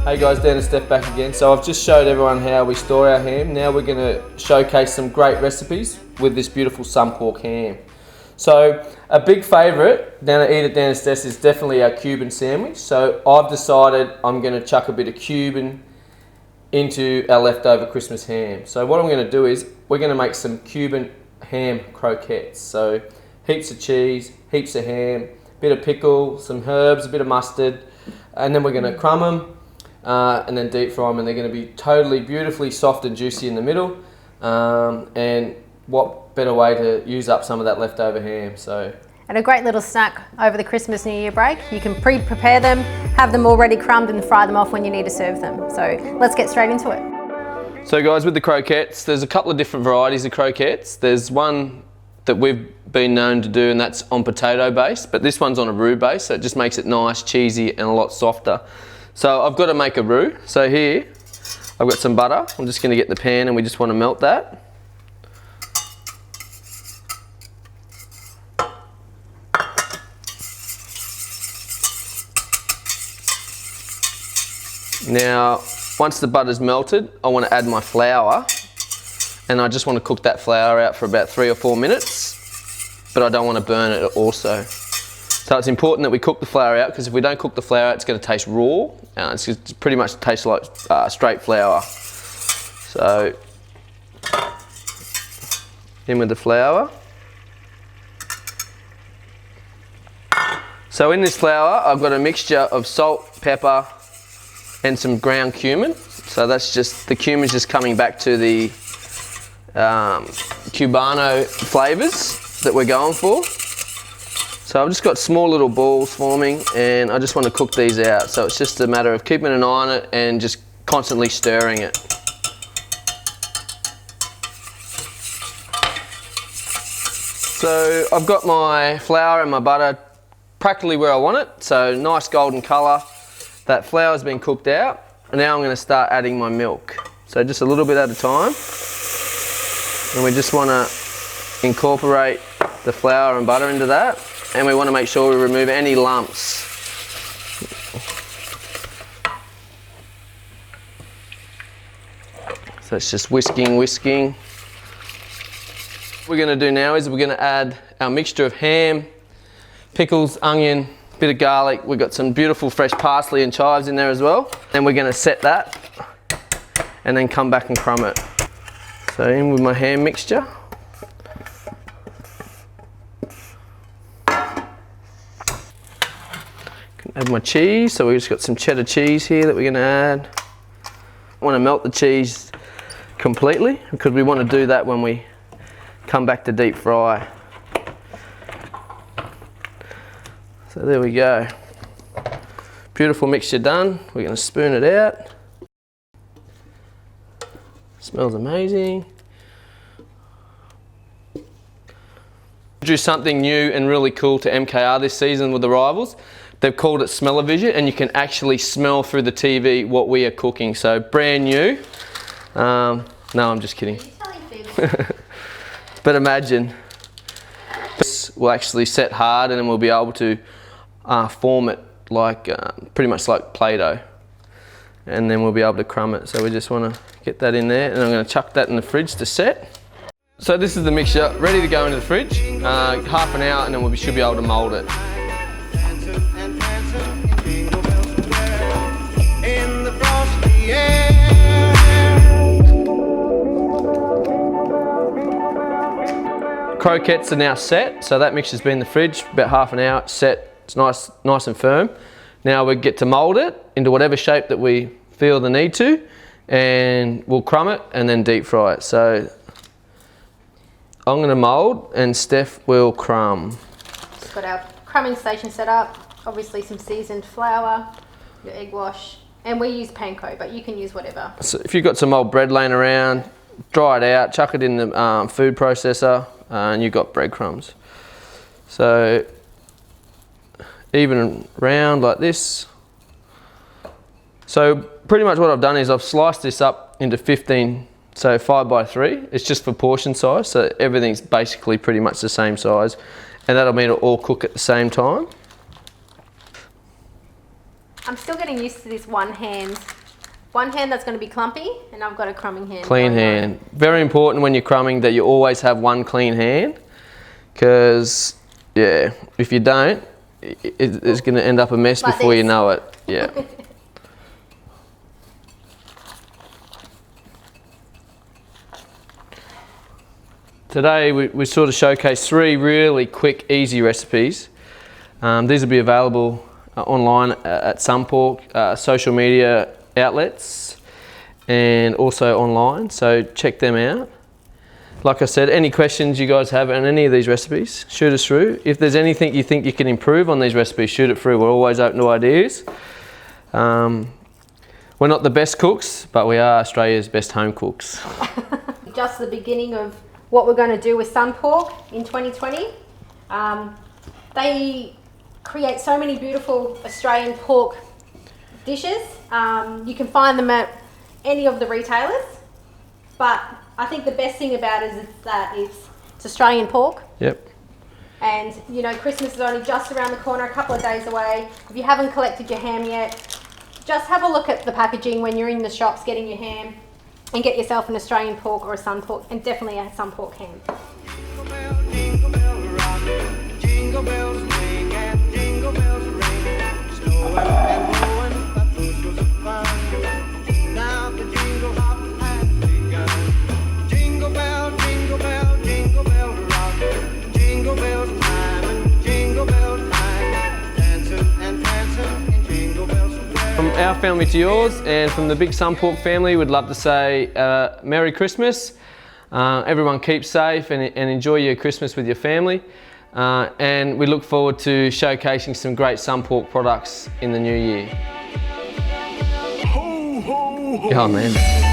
Hey guys, Dan Steph back again. So I've just showed everyone how we store our ham. Now we're going to showcase some great recipes with this beautiful Suncork ham. So a big favourite down at Eat at Dan Steph's is definitely our Cuban sandwich. So I've decided I'm going to chuck a bit of Cuban into our leftover Christmas ham. So what I'm going to do is we're going to make some Cuban ham croquettes. So heaps of cheese, heaps of ham, bit of pickle, some herbs, a bit of mustard, and then we're going to crumb them. And then deep fry them, and they're going to be totally beautifully soft and juicy in the middle. And what better way to use up some of that leftover ham? So, and a great little snack over the Christmas New Year break. You can pre-prepare them, have them already crumbed, and fry them off when you need to serve them. So let's get straight into it. So guys, with the croquettes, there's a couple of different varieties of croquettes. There's one that we've been known to do, and that's on potato base, but this one's on a roux base, so it just makes it nice, cheesy, and a lot softer. So I've got to make a roux. So here, I've got some butter. I'm just going to get the pan and we just want to melt that. Now, once the butter's melted, I want to add my flour. And I just want to cook that flour out for about 3 or 4 minutes, but I don't want to burn it also. So it's important that we cook the flour out, because if we don't cook the flour out, it's going to taste raw. It's just pretty much tastes like straight flour. So in with the flour. So in this flour, I've got a mixture of salt, pepper, and some ground cumin. So that's just, the cumin's just coming back to the Cubano flavors that we're going for. So I've just got small little balls forming, and I just want to cook these out. So it's just a matter of keeping an eye on it and just constantly stirring it. So I've got my flour and my butter practically where I want it. So nice golden colour. That flour's been cooked out. And now I'm going to start adding my milk. So just a little bit at a time. And we just want to incorporate the flour and butter into that. And we want to make sure we remove any lumps. So it's just whisking. What we're going to do now is we're going to add our mixture of ham, pickles, onion, bit of garlic. We've got some beautiful fresh parsley and chives in there as well. And we're going to set that and then come back and crumb it. So in with my ham mixture. Add my cheese, so we've just got some cheddar cheese here that we're going to add. I want to melt the cheese completely, because we want to do that when we come back to deep fry. So there we go. Beautiful mixture done. We're going to spoon it out. Smells amazing. Introduced something new and really cool to MKR this season with the rivals. They've called it Smell-O-Vision, and you can actually smell through the TV what we are cooking. So brand new. No, I'm just kidding. But imagine, this will actually set hard, and then we'll be able to form it like pretty much like Play-Doh, and then we'll be able to crumb it. So we just want to get that in there, and I'm going to chuck that in the fridge to set. So this is the mixture ready to go into the fridge. Half an hour, and then we should be able to mould it. Croquettes are now set, so that mixture's been in the fridge about half an hour. It's set, it's nice and firm. Now we get to mould it into whatever shape that we feel the need to, and we'll crumb it and then deep fry it. So I'm going to mould and Steph will crumb. Just got our crumbing station set up, obviously some seasoned flour, your egg wash, and we use panko, but you can use whatever. So if you've got some old bread laying around, dry it out, chuck it in the food processor, and you've got breadcrumbs. So even round like this. So pretty much what I've done is I've sliced this up into 15 So 5x3, it's just for portion size, so everything's basically pretty much the same size, and that'll mean it'll all cook at the same time. I'm still getting used to this one hand that's going to be clumpy, and I've got a crumbing hand. Clean hand. Very important when you're crumbing that you always have one clean hand, because yeah, if you don't, it's going to end up a mess like before you know it. Yeah. Today we sort of showcase 3 really quick, easy recipes. These will be available online at Sunpork, social media outlets, and also online, so check them out. Like I said, any questions you guys have on any of these recipes, shoot us through. If there's anything you think you can improve on these recipes, shoot it through. We're always open to ideas. We're not the best cooks, but we are Australia's best home cooks. Just the beginning of what we're going to do with Sunpork in 2020. They create so many beautiful Australian pork dishes. You can find them at any of the retailers, but I think the best thing about it is that it's Australian pork. Yep. And you know, Christmas is only just around the corner, a couple of days away. If you haven't collected your ham yet, just have a look at the packaging when you're in the shops getting your ham, and get yourself an Australian pork or a Sunpork, and definitely a Sunpork ham. Jingle bell rock, jingle bells ring and jingle bells ring. Snowing and blowing, but bushels of fun. Now the jingle hop has begun. Jingle bell rock, jingle bells time and jingle bell time. Dancing and prancing in jingle bells. From our family to yours, and from the big Sunpork family, we'd love to say Merry Christmas. Everyone keep safe and enjoy your Christmas with your family. And we look forward to showcasing some great Sunpork products in the new year. Ho, ho, ho. Oh man.